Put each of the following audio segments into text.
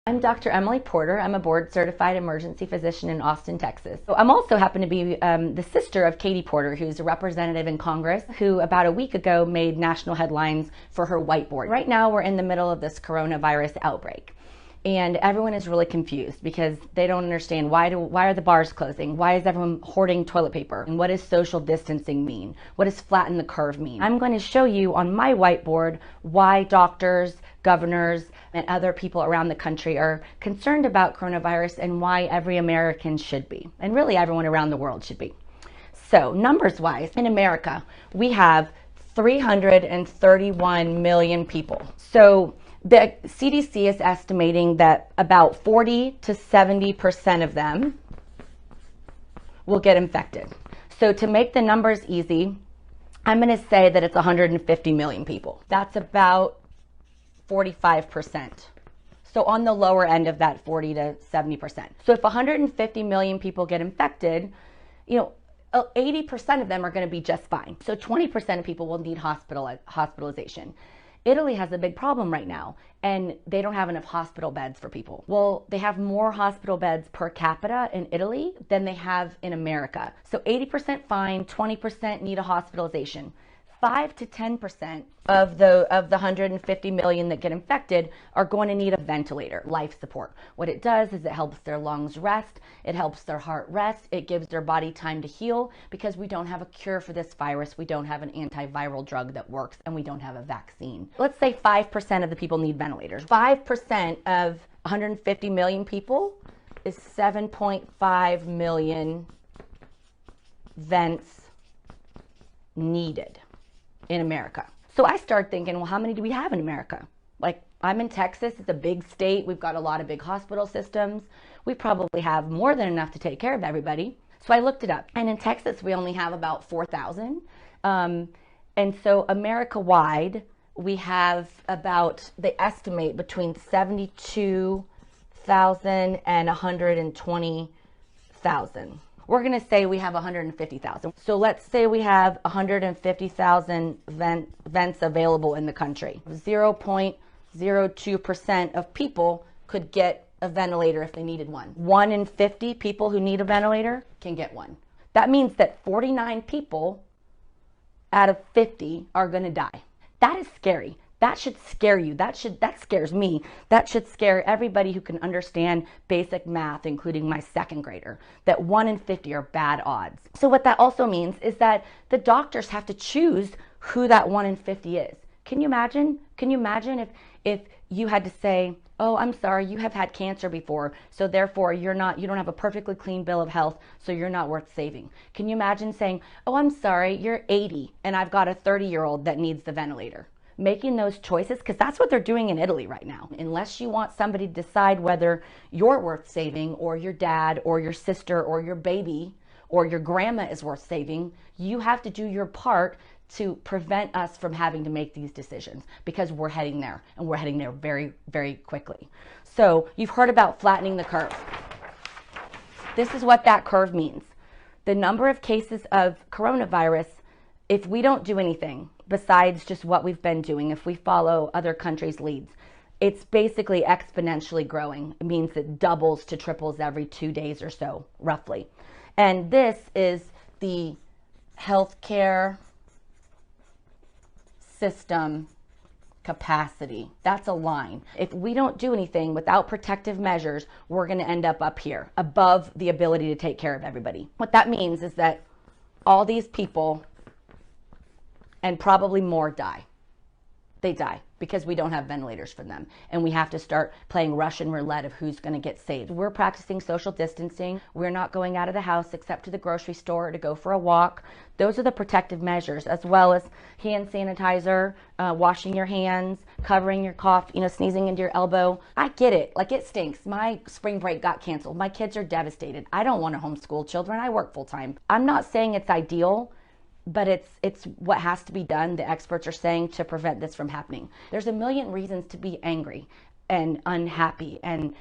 I'm Dr. Emily Porter. I'm a board certified emergency physician in Austin, Texas. So I'm also happen to be the sister of Katie Porter, who's a representative in Congress, who about a week ago made national headlines for her whiteboard. Right now we're in the middle of this coronavirus outbreak. And everyone is really confused because they don't understand why are the bars closing? Why is everyone hoarding toilet paper? And what does social distancing mean? What does flatten the curve mean? I'm going to show you on my whiteboard why doctors, governors, and other people around the country are concerned about coronavirus and why every American should be. And really everyone around the world should be. So numbers wise, in America, we have 331 million people. So the CDC is estimating that about 40 to 70% of them will get infected. So to make the numbers easy, I'm going to say that it's 150 million people. That's about 45%. So on the lower end of that 40 to 70%. So if 150 million people get infected, 80% of them are going to be just fine. So 20% of people will need hospitalization. Italy has a big problem right now, and they don't have enough hospital beds for people. Well, they have more hospital beds per capita in Italy than they have in America. So 80% fine, 20% need a hospitalization. 5 to 10% of the 150 million that get infected are going to need a ventilator, life support. What it does is it helps their lungs rest, it helps their heart rest, it gives their body time to heal because we don't have a cure for this virus, we don't have an antiviral drug that works, and we don't have a vaccine. Let's say 5% of the people need ventilators. 5% of 150 million people is 7.5 million vents needed in America. So I started thinking, well, how many do we have in America? Like, I'm in Texas, it's a big state, we've got a lot of big hospital systems. We probably have more than enough to take care of everybody. So I looked it up, and in Texas we only have about 4,000. And so America-wide, we have about, they estimate between 72,000 and 120,000. We're going to say we have 150,000. So let's say we have 150,000 vents available in the country. 0.02% of people could get a ventilator if they needed one. 1 in 50 people who need a ventilator can get one. That means that 49 people out of 50 are going to die. That is scary. That should scare you. That scares me. That should scare everybody who can understand basic math, including my second grader, that 1 in 50 are bad odds. So what that also means is that the doctors have to choose who that 1 in 50 is. Can you imagine? Can you imagine if you had to say, oh, I'm sorry, you have had cancer before, so therefore you don't have a perfectly clean bill of health, so you're not worth saving. Can you imagine saying, oh, I'm sorry, you're 80 and I've got a 30-year-old that needs the ventilator? Making those choices, because that's what they're doing in Italy right now. Unless you want somebody to decide whether you're worth saving, or your dad, or your sister, or your baby, or your grandma is worth saving, you have to do your part to prevent us from having to make these decisions, because we're heading there, and we're heading there very, very quickly. So you've heard about flattening the curve. This is what that curve means. The number of cases of coronavirus, if we don't do anything besides just what we've been doing, if we follow other countries' leads, it's basically exponentially growing. It means it doubles to triples every 2 days or so, roughly. And this is the healthcare system capacity. That's a line. If we don't do anything without protective measures, we're going to end up here, above the ability to take care of everybody. What that means is that all these people, and probably more, die. They die because we don't have ventilators for them. And we have to start playing Russian roulette of who's going to get saved. We're practicing social distancing. We're not going out of the house except to the grocery store to go for a walk. Those are the protective measures, as well as hand sanitizer, washing your hands, covering your cough, sneezing into your elbow. I get it. Like, it stinks. My spring break got canceled. My kids are devastated. I don't want to homeschool children. I work full time. I'm not saying it's ideal, but it's what has to be done, the experts are saying, to prevent this from happening. There's a million reasons to be angry and unhappy and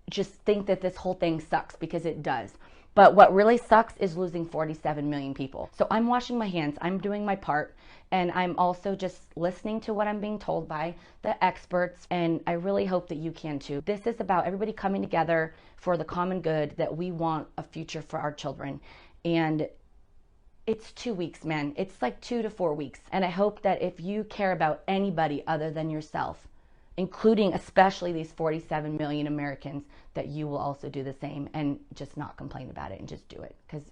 just think that this whole thing sucks, because it does. But what really sucks is losing 47 million people. So I'm washing my hands. I'm doing my part. And I'm also just listening to what I'm being told by the experts. And I really hope that you can too. This is about everybody coming together for the common good, that we want a future for our children. And it's 2 weeks, man. It's like 2 to 4 weeks. And I hope that if you care about anybody other than yourself, including especially these 47 million Americans, that you will also do the same and just not complain about it and just do it. Because